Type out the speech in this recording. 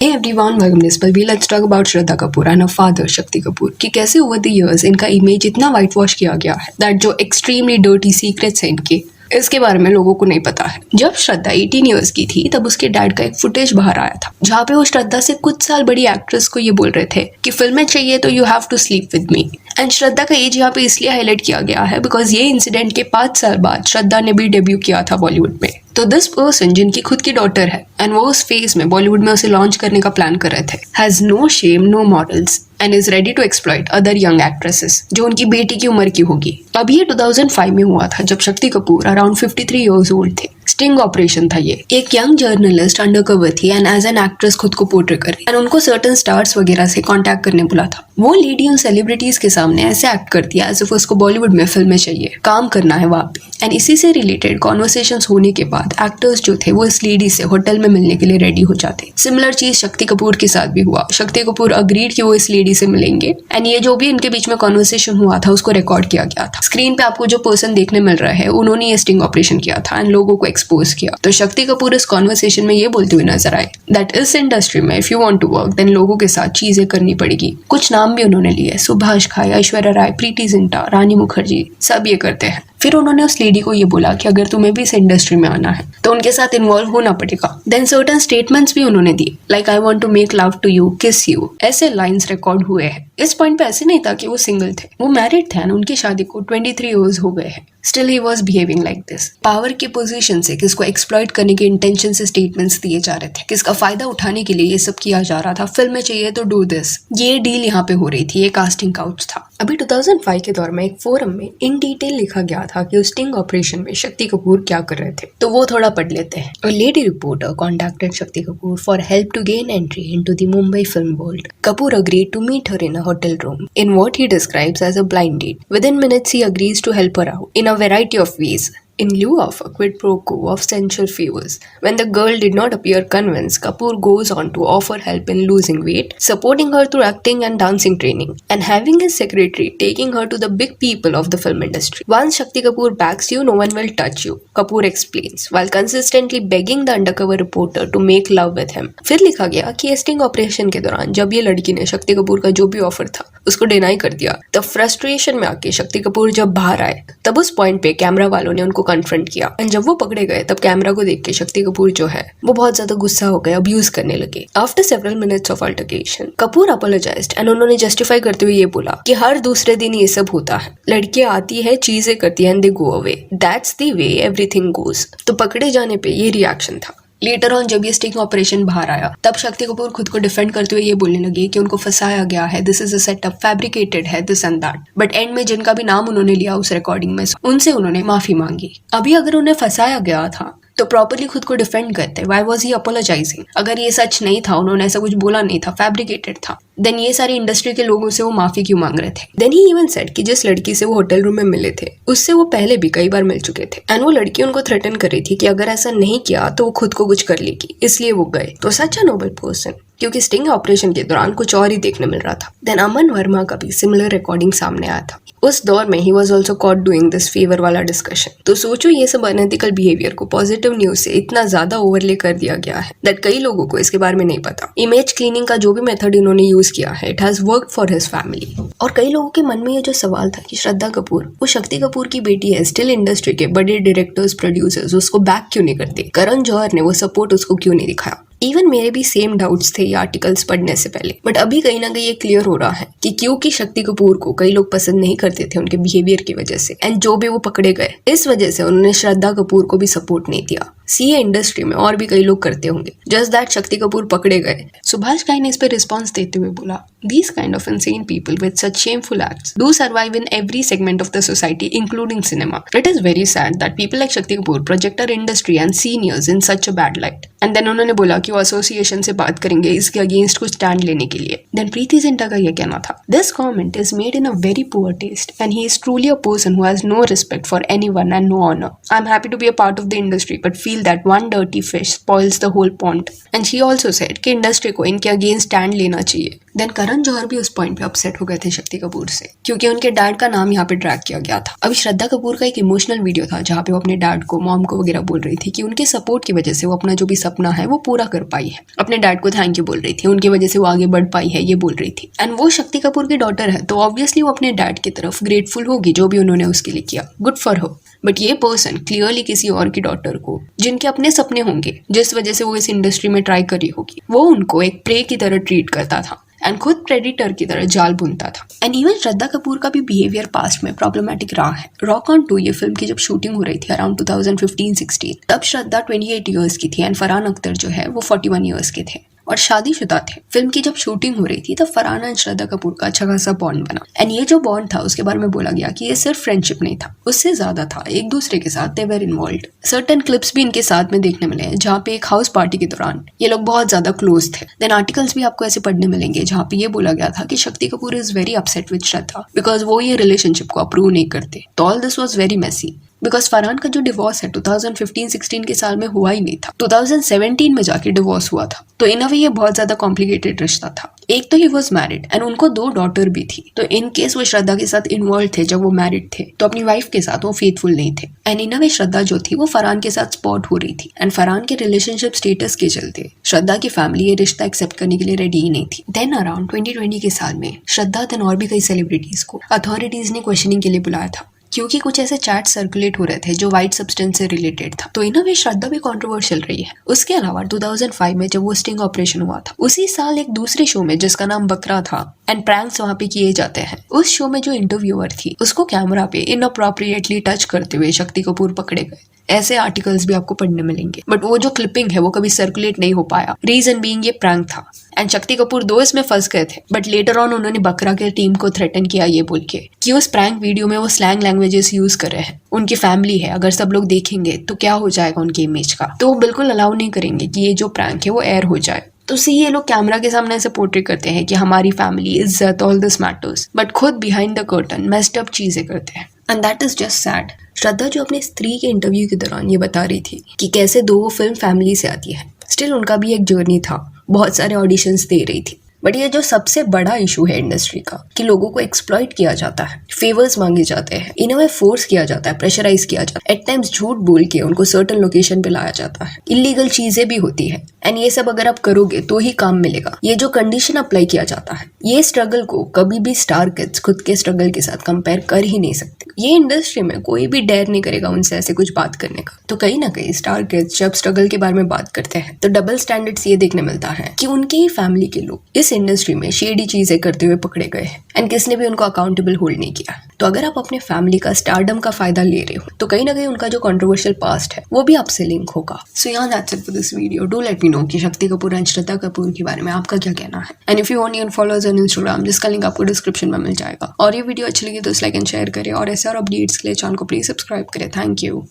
Hey everyone, welcome to this Palvi. Let's talk about Shraddha Kapoor and her father Shakti Kapoor कि कैसे over the years इनका image इतना white wash किया गया है that जो एक्सट्रीमली डर्टी सीक्रेट्स हैं इनके, इसके बारे में लोगों को नहीं पता है। जब श्रद्धा 18 इयर्स की थी तब उसके डैड का एक फुटेज बाहर आया था जहाँ पे वो श्रद्धा से कुछ साल बड़ी एक्ट्रेस को ये बोल रहे थे कि फिल्में चाहिए तो you have to sleep with me. And Shraddha का एज यहाँ पे इसलिए हाईलाइट किया गया है बिकॉज ये इंसिडेंट के 5 साल बाद श्रद्धा ने भी डेब्यू किया था बॉलीवुड में। तो दिस पर्सन जिनकी खुद की डॉटर है एंड वो उस फेज में बॉलीवुड में उसे लॉन्च करने का प्लान कर रहे थे, has no shame no morals and is ready to exploit other young actresses जो उनकी बेटी की उम्र की होगी। अब ये 2005 में हुआ था जब Shakti Kapoor around 53 years old थे। स्टिंग ऑपरेशन था ये। एक यंग जर्नलिस्ट अंडरकवर थी एंड एज एन एक्ट्रेस खुद को पोर्ट्रे कर रही एंड उनको सर्टन स्टार्स वगैरह से कांटेक्ट करने बोला था। वो लेडी उन सेलिब्रिटीज के सामने ऐसे एक्ट करती है एज इफ उसको बॉलीवुड में फिल्में चाहिए, काम करना है वहाँ पे। एंड इसी से रिलेटेड कॉन्वर्सेशंस होने के बाद एक्टर्स जो थे वो इस लेडी से होटल में मिलने के लिए रेडी हो जाते। सिमिलर चीज शक्ति कपूर के साथ भी हुआ। शक्ति कपूर अग्रीड कि वो इस लेडी से मिलेंगे एंड ये जो भी इनके बीच में कॉन्वर्सेशन हुआ था उसको रिकॉर्ड किया गया था। स्क्रीन पे आपको जो पर्सन देखने मिल रहा है उन्होंने ये स्टिंग ऑपरेशन किया था एंड लोगों को एक्सपोज किया। तो शक्ति कपूर इस कॉन्वर्सेशन में ये बोलते हुए नजर आए दैट इस इंडस्ट्री में if you want to work then लोगों के साथ चीजें करनी पड़ेगी। कुछ नाम भी उन्होंने लिए, सुभाष घाई, ऐश्वर्या राय, प्रीति जिंटा, रानी मुखर्जी, सब ये करते हैं। फिर उन्होंने उस लेडी को ये बोला कि अगर तुम्हें भी इस इंडस्ट्री में आना है तो उनके साथ इन्वॉल्व होना पड़ेगा। देन सर्टन स्टेटमेंट्स भी उन्होंने दिए like I want to make love to you, kiss you, ऐसे लाइंस रिकॉर्ड हुए हैं। इस पॉइंट पे ऐसे नहीं था कि वो सिंगल थे, वो मैरिड थे, उनकी शादी को 23 इयर्स हो गए हैं। Still he was behaving like this. Power की पोजीशन से किसको एक्सप्लॉइट करने के इंटेंशन से स्टेटमेंट्स दिए जा रहे थे, किसका फायदा उठाने के लिए ये सब किया जा रहा था। फिल्में चाहिए तो डू दिस, ये डील यहाँ पे हो रही थी, ये कास्टिंग काउच था। अभी 2005 के दौर में एक फोरम में इन डिटेल लिखा गया था कि उस स्टिंग ऑपरेशन में शक्ति कपूर क्या कर रहे थे, तो वो थोड़ा पढ़ लेते हैं। A lady reporter contacted Shakti Kapoor for help to gain entry into the Mumbai film world. Kapoor agreed to meet her in a hotel room in what he describes as a blind date. Within minutes, he agrees to help her out in a variety of ways. In lieu of a quid pro quo of sensual favors, when the girl did not appear convinced, Kapoor goes on to offer help in losing weight, supporting her through acting and dancing training, and having his secretary taking her to the big people of the film industry. Once Shakti Kapoor backs you, no one will touch you, Kapoor explains, while consistently begging the undercover reporter to make love with him. फिर लिखा गया कि sting operation के दौरान जब ये लड़की ने शक्ति कपूर का जो भी ऑफर था उसको डिनाई कर दिया, तब फ्रस्ट्रेशन में आके शक्ति कपूर जब बाहर आए तब उस पॉइंट पे कैमरा वालों ने उनको कन्फ्रंट किया एंड जब वो पकड़े गए तब कैमरा को देख के शक्ति कपूर जो है वो बहुत ज्यादा गुस्सा हो गए, अब्यूज करने लगे। After several minutes of altercation Kapoor apologised and उन्होंने जस्टिफाई करते हुए ये बोला कि हर दूसरे दिन ये सब होता है, लड़कियां आती है, चीजें करती है and they go away, that's the way everything goes. तो पकड़े जाने पे ये रिएक्शन था। लेटर ऑन जब ये स्टिंग ऑपरेशन बाहर आया तब शक्ति कपूर खुद को डिफेंड करते हुए ये बोलने लगे कि उनको फंसाया गया है, this is a setup, fabricated है, this and that. But end में जिनका भी नाम उन्होंने लिया उस रिकॉर्डिंग में उनसे उन्होंने माफी मांगी। अभी अगर उन्हें फंसाया गया था तो प्रॉपर्ली खुद को डिफेंड करते, व्हाई वाज ही अपोलोजाइजिंग। अगर ये सच नहीं था, उन्होंने ऐसा कुछ बोला नहीं था, फैब्रिकेटेड था, देन ये सारी इंडस्ट्री के लोगों से वो माफी क्यों मांग रहे थे। देन ही इवन सेड कि जिस लड़की से वो होटल रूम में मिले थे उससे वो पहले भी कई बार मिल चुके थे एंड वो लड़की उनको थ्रेटन कर रही थी कि अगर ऐसा नहीं किया तो वो खुद को कुछ कर लेगी, इसलिए वो गए। तो सच अ नोबल पर्सन, क्योंकि स्टिंग ऑपरेशन के दौरान कुछ और ही देखने मिल रहा था। देन अमन वर्मा का भी सिमिलर रिकॉर्डिंग सामने आया था। उस दौर में ही was also caught doing this favour वाला डिस्कशन। तो सोचो ये सब अनएथिकल बिहेवियर को पॉजिटिव न्यूज से इतना ज्यादा ओवरले कर दिया गया है दैट कई लोगों को इसके बारे में नहीं पता। इमेज क्लीनिंग का जो भी मेथड इन्होंने यूज किया है it has worked for his family. और कई लोगों के मन में ये जो सवाल था कि श्रद्धा कपूर वो शक्ति कपूर की बेटी है, स्टिल इंडस्ट्री के बड़े डायरेक्टर्स प्रोड्यूसर्स उसको बैक क्यों नहीं करते, करण जौहर ने वो सपोर्ट उसको क्यों नहीं दिखाया। इवन मेरे भी सेम डाउट्स थे ये आर्टिकल्स पढ़ने से पहले, बट अभी कहीं ना कहीं ये क्लियर हो रहा है कि क्योंकि शक्ति कपूर को कई लोग पसंद नहीं करते थे उनके बिहेवियर की वजह से एंड जो भी वो पकड़े गए इस वजह से उन्होंने श्रद्धा कपूर को भी सपोर्ट नहीं दिया। सीए इंडस्ट्री में और भी कई लोग करते होंगे, जस्ट दैट शक्ति कपूर पकड़े गए। सुभाष घाई ने इस पर रिस्पॉन्स देते हुए बोला, These kind of insane people with such shameful acts do survive in every segment of the society, including cinema. It is very sad that people like Shakti Kapoor project our industry and seniors in such a bad light. And then उन्होंने बोला कि वो association से बात करेंगे इसके against कुछ stand लेने के लिए। Then प्रीति जिंटा का ये कहना था, This comment is made in a very poor taste and he is truly a person who has no respect for anyone and no honor. I'm happy to be a part of the industry but feel feel that one dirty fish spoils the whole pond. And she also said कि industry को इनके against stand लेना चाहिए. Then Karan Johar भी उस point पे upset हो गए थे शक्ति कपूर से, क्योंकि उनके डैड का नाम यहाँ पे ड्रैग किया गया था. अभी श्रद्धा कपूर का एक इमोशनल वीडियो था जहाँ पे वो अपने डैड को, मॉम को वगैरह बोल रही थी कि उनके सपोर्ट की वजह से वो अपना जो भी सपना है वो पूरा कर पाई है. अपने डैड को थैंक यू बोल रही थी, उनकी वजह से वो आगे बढ़ पाई है ये बोल रही थी. एंड वो शक्ति कपूर की डॉटर है तो ऑब्वियसली वो अपने डैड की तरफ ग्रेटफुल होगी जो भी उन्होंने उसके लिए किया. Good for her. बट ये पर्सन क्लियरली किसी और की डॉटर को, जिनके अपने सपने होंगे, जिस वजह से वो इस इंडस्ट्री में ट्राई करी होगी, वो उनको एक प्रे की तरह ट्रीट करता था एंड खुद प्रेडिटर की तरह जाल बुनता था. एंड इवन श्रद्धा कपूर का भी बिहेवियर पास्ट में प्रॉब्लमेटिक रहा है. रॉक ऑन 2 ये फिल्म की जब शूटिंग हो रही थी अराउंड 2015-16, तब श्रद्धा 28 ईयर्स की थी एंड फरहान अख्तर जो है वो 41 ईयर्स के थे और शादीशुदा थे. फिल्म की जब शूटिंग हो रही थी तब फरहान एंड श्रद्धा कपूर का अच्छा खासा बॉन्ड बना. एंड ये जो बॉन्ड था उसके बारे में बोला गया कि ये सिर्फ फ्रेंडशिप नहीं था, उससे ज्यादा था. एक दूसरे के साथ दे वर इन्वॉल्व्ड. सर्टेन क्लिप्स भी इनके साथ में देखने मिले हैं जहाँ पे एक हाउस पार्टी के दौरान ये लोग बहुत ज्यादा क्लोज थे. देन आर्टिकल्स भी आपको ऐसे पढ़ने मिलेंगे जहाँ पे ये बोला गया था कि Shakti Kapoor is very upset with Shraddha because वो ये रिलेशनशिप को अप्रूव नहीं करते. तो all this was very messy because Farhan का जो डिवोर्स है 2015-16 के साल में हुआ ही नहीं था, 2017 में जाके डिवोर्स हुआ था. तो इन अ वे ये बहुत ज्यादा कॉम्प्लिकेटेड रिश्ता था. एक तो ही वॉज मैरिड एंड उनको 2 डॉटर भी थी. तो इन केस वो श्रद्धा के साथ इन्वॉल्व थे जब वो मैरिड थे तो अपनी वाइफ के साथ वो फेथफुल नहीं थे. एंड इन अ वे श्रद्धा जो थी वो फरहान के साथ स्पॉट हो रही थी एंड फरहान के रिलेशनशिप स्टेटस के चलते श्रद्धा की फैमिली ये रिश्ता एक्सेप्ट करने के लिए रेडी ही नहीं थी. देन अराउंड 2020 के साल में श्रद्धा देन और भी कई सेलिब्रिटीज को अथॉरिटीज ने क्वेश्चनिंग के लिए बुलाया था क्योंकि कुछ ऐसे चैट सर्कुलेट हो रहे थे जो वाइट सब्सटेंस से रिलेटेड था. तो इन अ वे श्रद्धा भी कंट्रोवर्शियल रही है. उसके अलावा 2005 में जब वो स्टिंग ऑपरेशन हुआ था, उसी साल एक दूसरे शो में जिसका नाम बकरा था एंड प्रैंक्स वहाँ पे किए जाते हैं, उस शो में जो इंटरव्यूअर थी उसको कैमरा पे इनअप्रोप्रिएटली टच करते हुए शक्ति कपूर पकड़े गए. ऐसे आर्टिकल्स भी आपको पढ़ने मिलेंगे. बट वो जो क्लिपिंग है वो कभी सर्कुलेट नहीं हो पाया. रीजन बीइंग ये प्रैंक था एंड शक्ति कपूर 2 इसमें फंस गए थे. बट लेटर ऑन उन्होंने बकरा के टीम को थ्रेटन किया ये बोल के कि उस प्रैंक वीडियो में वो स्लैंग लैंग्वेजेस यूज कर रहे हैं. उनकी फैमिली है, अगर सब लोग देखेंगे तो क्या हो जाएगा उनकी इमेज का. तो वो बिल्कुल अलाउ नहीं करेंगे कि ये जो प्रैंक है वो एयर हो जाए. तो सी ये लोग कैमरा के सामने ऐसे पोर्ट्रेट करते हैं कि हमारी फैमिली, इज्जत, ऑल दिस मैटर्स, बट खुद behind the curtain messed up चीजें करते हैं. And that is just sad. Shraddha जो अपने स्त्री के इंटरव्यू के दौरान ये बता रही थी कि कैसे 2 फिल्म फैमिली से आती है, स्टिल उनका भी एक जर्नी था, बहुत सारे ऑडिशंस दे रही थी. बट ये जो सबसे बड़ा इशू है इंडस्ट्री का कि लोगों को एक्सप्लॉइट किया जाता है, फेवर्स मांगे जाते हैं, इन अ वे फोर्स किया जाता है, प्रेशराइज किया जाता है, एट टाइम्स झूठ बोल के उनको सर्टेन लोकेशन पे लाया जाता है, इलीगल चीजें भी होती है. एंड ये सब अगर आप करोगे तो ही काम मिलेगा. ये जो कंडीशन अप्लाई किया जाता है, ये स्ट्रगल को कभी भी स्टार किड्स खुद के स्ट्रगल के साथ कंपेयर कर ही नहीं सकते. ये इंडस्ट्री में कोई भी डेयर नहीं करेगा उनसे ऐसे कुछ बात करने का. तो कहीं ना कहीं स्टार किड्स जब स्ट्रगल के बारे में बात करते हैं तो डबल स्टैंडर्ड्स ये देखने मिलता है कि उनके ही फैमिली के लोग इस इंडस्ट्री में शेडी चीजें करते हुए पकड़े गए हैं एंड किसने भी उनको अकाउंटेबल होल्ड नहीं किया. तो अगर आप अपने फैमिली का स्टारडम का फायदा ले रहे हो तो कहीं ना कहीं उनका जो कंट्रोवर्शियल पास्ट है वो भी आपसे लिंक होगा. सो यार that's it for this video. Do let me know कि शक्ति कपूर एंड श्रद्धा कपूर के बारे में आपका क्या कहना है. And if you want to follow us on Instagram, जिसका लिंक आपको डिस्क्रिप्शन में मिल जाएगा. और ये वीडियो अच्छी लगी तो लाइक एंड शेयर करें और ऐसे और अपडेट्स के लिए चैनल को प्लीज सब्सक्राइब करें. Thank you.